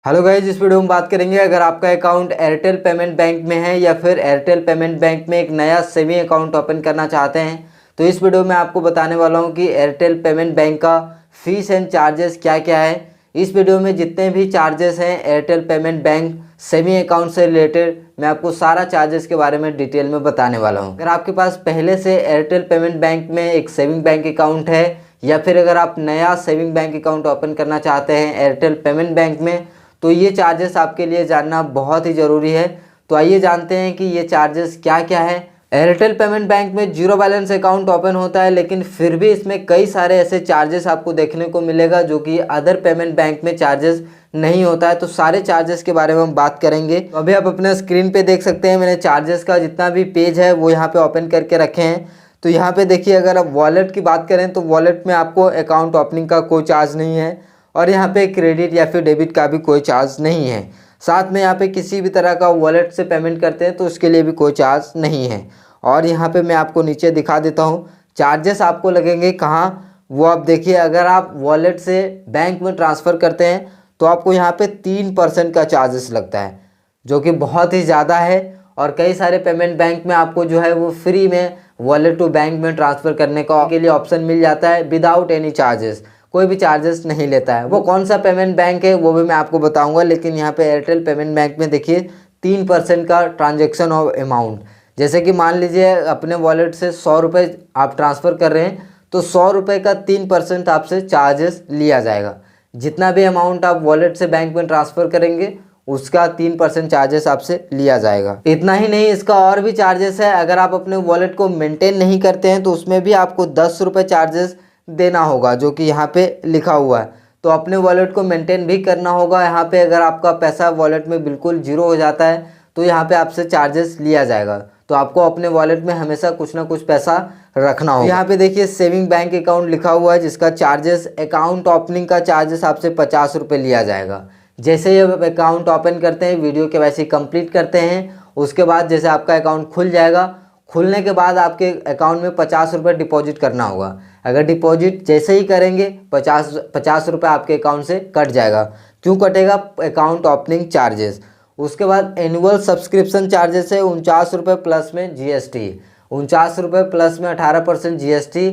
Hello guys, इस video में बात करेंगे अगर आपका अकाउंट एयरटेल पेमेंट बैंक में है या फिर एयरटेल पेमेंट बैंक में एक नया सेविंग अकाउंट ओपन करना चाहते हैं तो इस वीडियो में आपको बताने वाला हूं कि एयरटेल पेमेंट बैंक का फीस एंड चार्जेस क्या क्या है। इस वीडियो में जितने भी चार्जेस हैं Airtel payment bank saving account से रिलेटेड मैं आपको सारा चार्जेस के बारे में डिटेल में बताने वाला हूँ। अगर आपके पास पहले से एयरटेल पेमेंट बैंक में एक सेविंग बैंक अकाउंट है या फिर अगर आप नया सेविंग बैंक अकाउंट ओपन करना चाहते हैं एयरटेल पेमेंट बैंक में तो ये चार्जेस आपके लिए जानना बहुत ही ज़रूरी है। तो आइए जानते हैं कि ये चार्जेस क्या क्या है। एयरटेल पेमेंट बैंक में जीरो बैलेंस अकाउंट ओपन होता है, लेकिन फिर भी इसमें कई सारे ऐसे चार्जेस आपको देखने को मिलेगा जो कि अदर पेमेंट बैंक में चार्जेस नहीं होता है। तो सारे चार्जेस के बारे में हम बात करेंगे। तो अभी आप अपने स्क्रीन पे देख सकते हैं मैंने चार्जेस का जितना भी पेज है वो यहाँ पे ओपन करके रखे हैं। तो यहाँ पे देखिए, अगर आप वॉलेट की बात करें तो वॉलेट में आपको अकाउंट ओपनिंग का कोई चार्ज नहीं है और यहाँ पे क्रेडिट या फिर डेबिट का भी कोई चार्ज नहीं है। साथ में यहाँ पे किसी भी तरह का वॉलेट से पेमेंट करते हैं तो उसके लिए भी कोई चार्ज नहीं है। और यहाँ पे मैं आपको नीचे दिखा देता हूँ चार्जेस आपको लगेंगे कहाँ, वो आप देखिए। अगर आप वॉलेट से बैंक में ट्रांसफ़र करते हैं तो आपको यहाँ पे 3% का चार्जेस लगता है, जो कि बहुत ही ज़्यादा है। और कई सारे पेमेंट बैंक में आपको जो है वो फ्री में वॉलेट टू बैंक में ट्रांसफ़र करने का के लिए ऑप्शन मिल जाता है विदाउट एनी चार्जेस, कोई भी चार्जेस नहीं लेता है। वो कौन सा पेमेंट बैंक है वो भी मैं आपको बताऊंगा, लेकिन यहाँ पे एयरटेल पेमेंट बैंक में देखिए 3% का ट्रांजैक्शन ऑफ अमाउंट। जैसे कि मान लीजिए अपने वॉलेट से 100 रुपये आप ट्रांसफ़र कर रहे हैं तो 100 रुपये का 3% आपसे चार्जेस लिया जाएगा। जितना भी अमाउंट आप वॉलेट से बैंक में ट्रांसफ़र करेंगे उसका 3% चार्जेस आपसे लिया जाएगा। इतना ही नहीं, इसका और भी चार्जेस है। अगर आप अपने वॉलेट को मेंटेन नहीं करते हैं तो उसमें भी आपको 10 रुपये चार्जेस देना होगा, जो कि यहाँ पे लिखा हुआ है। तो अपने वॉलेट को मेंटेन भी करना होगा। यहाँ पे अगर आपका पैसा वॉलेट में बिल्कुल जीरो हो जाता है तो यहाँ पे आपसे चार्जेस लिया जाएगा। तो आपको अपने वॉलेट में हमेशा कुछ ना कुछ पैसा रखना होगा। यहाँ पे देखिए सेविंग बैंक अकाउंट लिखा हुआ है जिसका चार्जेस अकाउंट ओपनिंग का चार्जेस आपसे 50 रुपये लिया जाएगा। जैसे ही आप अकाउंट ओपन करते हैं, वीडियो केवाईसी कंप्लीट करते हैं, उसके बाद जैसे आपका अकाउंट खुल जाएगा, खुलने के बाद आपके अकाउंट में 50 रुपये डिपॉजिट करना होगा। अगर डिपॉजिट जैसे ही करेंगे 50 रुपये आपके अकाउंट से कट जाएगा। क्यों कटेगा? Account opening charges. उसके बाद एनुअल सब्सक्रिप्शन चार्जेस है 49 रुपये प्लस में जीएसटी, 49 रुपये प्लस में 18% जीएसटी।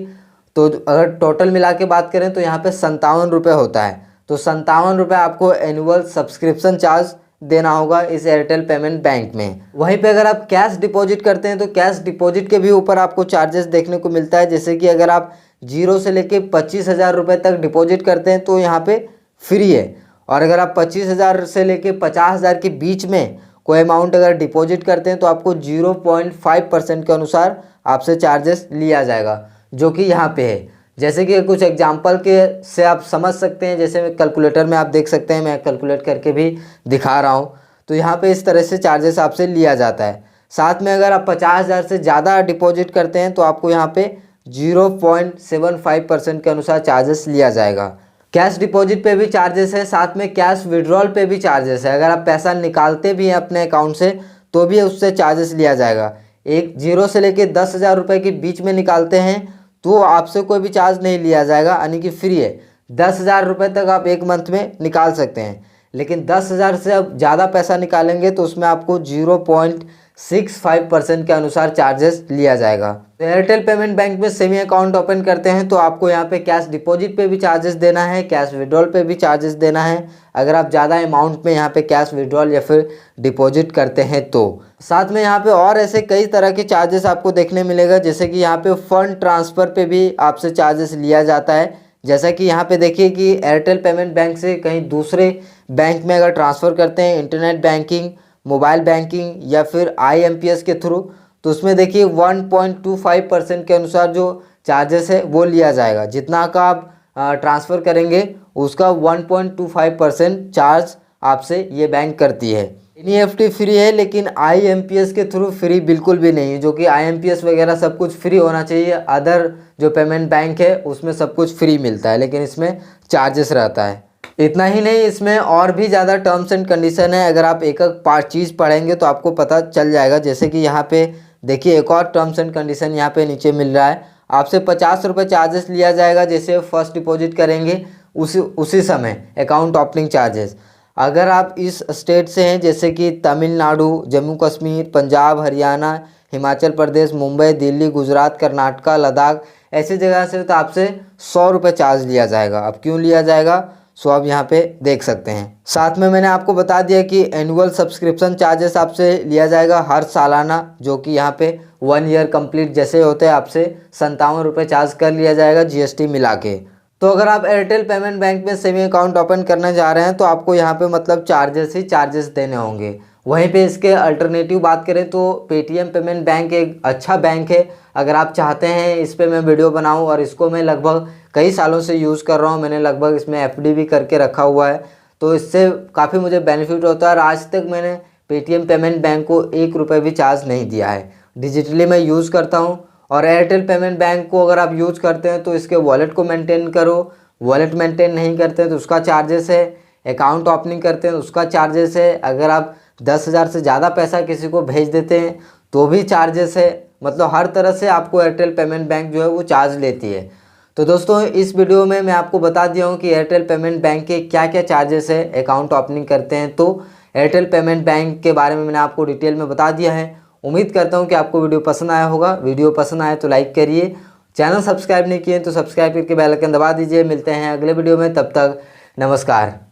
तो अगर टोटल मिला के बात करें तो यहाँ पे 57 रुपये होता है। तो 57 रुपये आपको एनुअल सब्सक्रिप्शन चार्ज देना होगा इस एयरटेल पेमेंट बैंक में। वहीं पे अगर आप कैश डिपॉजिट करते हैं तो कैश डिपॉजिट के भी ऊपर आपको चार्जेस देखने को मिलता है। जैसे कि अगर आप 0 से लेके 25,000 रुपये तक डिपॉजिट करते हैं तो यहाँ पे फ्री है। और अगर आप 25,000 से लेके 50,000 के बीच में कोई अमाउंट अगर डिपॉजिट करते हैं तो आपको 0.5% के अनुसार आपसे चार्जेस लिया जाएगा, जो कि यहाँ पे है। जैसे कि कुछ एग्जाम्पल के से आप समझ सकते हैं, जैसे कैलकुलेटर में आप देख सकते हैं, मैं कैलकुलेट करके भी दिखा रहा हूँ। तो यहाँ पे इस तरह से चार्जेस आपसे लिया जाता है। साथ में अगर आप 50,000 से ज़्यादा डिपॉजिट करते हैं तो आपको यहाँ पे 0.75% के अनुसार चार्जेस लिया जाएगा। कैश डिपॉजिट पे भी चार्जेस है, साथ में कैश विड्रॉल पे भी चार्जेस है। अगर आप पैसा निकालते भी हैं अपने अकाउंट से तो भी उससे चार्जेस लिया जाएगा। एक 0 से लेके 10,000 रुपये के बीच में निकालते हैं तो आपसे कोई भी चार्ज नहीं लिया जाएगा, यानी कि फ्री है। 10,000 रुपये तक आप एक मंथ में निकाल सकते हैं, लेकिन 10,000 से अब ज़्यादा पैसा निकालेंगे तो उसमें आपको 0.65% के अनुसार चार्जेस लिया जाएगा। तो एयरटेल पेमेंट बैंक में सेविंग अकाउंट ओपन करते हैं तो आपको यहाँ पे कैश डिपॉजिट पे भी चार्जेस देना है, कैश विड्रॉल पे भी चार्जेस देना है अगर आप ज़्यादा अमाउंट में यहाँ पे कैश विड्रॉल या फिर डिपॉजिट करते हैं तो। साथ में यहाँ पे और ऐसे कई तरह के चार्जेस आपको देखने मिलेगा। जैसे कि यहाँ पे फंड ट्रांसफ़र पे भी आपसे चार्जेस लिया जाता है। जैसा कि यहाँ पे देखिए कि एयरटेल पेमेंट बैंक से कहीं दूसरे बैंक में अगर ट्रांसफ़र करते हैं इंटरनेट बैंकिंग, मोबाइल बैंकिंग या फिर आईएमपीएस के थ्रू, तो उसमें देखिए 1.25% के अनुसार जो चार्जेस है वो लिया जाएगा। जितना का आप ट्रांसफ़र करेंगे उसका 1.25% चार्ज आपसे ये बैंक करती है। एनईएफटी फ्री है, लेकिन आईएमपीएस के थ्रू फ्री बिल्कुल भी नहीं है, जो कि आईएमपीएस वगैरह सब कुछ फ्री होना चाहिए। अदर जो पेमेंट बैंक है उसमें सब कुछ फ्री मिलता है, लेकिन इसमें चार्जेस रहता है। इतना ही नहीं, इसमें और भी ज़्यादा टर्म्स एंड कंडीशन है। अगर आप एक एक पार्ट चीज़ पढ़ेंगे तो आपको पता चल जाएगा। जैसे कि यहाँ पे देखिए एक और टर्म्स एंड कंडीशन यहाँ पे नीचे मिल रहा है। आपसे 50 रुपये चार्जेस लिया जाएगा जैसे फर्स्ट डिपॉजिट करेंगे उसी समय अकाउंट ओपनिंग चार्जेस। अगर आप इस स्टेट से हैं जैसे कि तमिलनाडु, जम्मू कश्मीर, पंजाब, हरियाणा, हिमाचल प्रदेश, मुंबई, दिल्ली, गुजरात, कर्नाटका, लद्दाख, ऐसी जगह से तो आपसे 100 रुपये चार्ज लिया जाएगा। अब क्यों लिया जाएगा सो आप यहाँ पे देख सकते हैं। साथ में मैंने आपको बता दिया कि एनुअल सब्सक्रिप्शन चार्जेस आपसे लिया जाएगा हर सालाना, जो कि यहाँ पे 1 ईयर कंप्लीट जैसे होते हैं आपसे 57 रुपये चार्ज कर लिया जाएगा जीएसटी मिला के। तो अगर आप एयरटेल पेमेंट बैंक में सेविंग अकाउंट ओपन करने जा रहे हैं तो आपको यहाँ पे मतलब चार्जेस ही चार्जेस देने होंगे। वहीं पे इसके अल्टरनेटिव बात करें तो पेटीएम पेमेंट बैंक एक अच्छा बैंक है। अगर आप चाहते हैं इस पे मैं वीडियो बनाऊं, और इसको मैं लगभग कई सालों से यूज़ कर रहा हूं, मैंने लगभग इसमें एफडी भी करके रखा हुआ है, तो इससे काफ़ी मुझे बेनिफिट होता है। और आज तक मैंने पेटीएम पेमेंट बैंक को 1 रुपये भी चार्ज नहीं दिया है। डिजिटली मैं यूज़ करता हूँ। और एयरटेल पेमेंट बैंक को अगर आप यूज़ करते हैं तो इसके वॉलेट को मेंटेन करो, वॉलेट मेंटेन नहीं करते हैं तो उसका चार्जेस है, अकाउंट ओपनिंग करते हैं तो उसका चार्जेस है, अगर आप 10,000 से ज़्यादा पैसा किसी को भेज देते हैं तो भी चार्जेस है। मतलब हर तरह से आपको एयरटेल पेमेंट बैंक जो है वो चार्ज लेती है। तो दोस्तों इस वीडियो में मैं आपको बता दिया हूँ कि एयरटेल पेमेंट बैंक के क्या क्या चार्जेस है अकाउंट ओपनिंग करते हैं। तो एयरटेल पेमेंट बैंक के बारे में मैंने आपको डिटेल में बता दिया है। उम्मीद करता हूँ कि आपको वीडियो पसंद आया होगा। वीडियो पसंद आए तो लाइक करिए, चैनल सब्सक्राइब नहीं किए तो सब्सक्राइब करके बेल आइकन दबा दीजिए। मिलते हैं अगले वीडियो में, तब तक नमस्कार।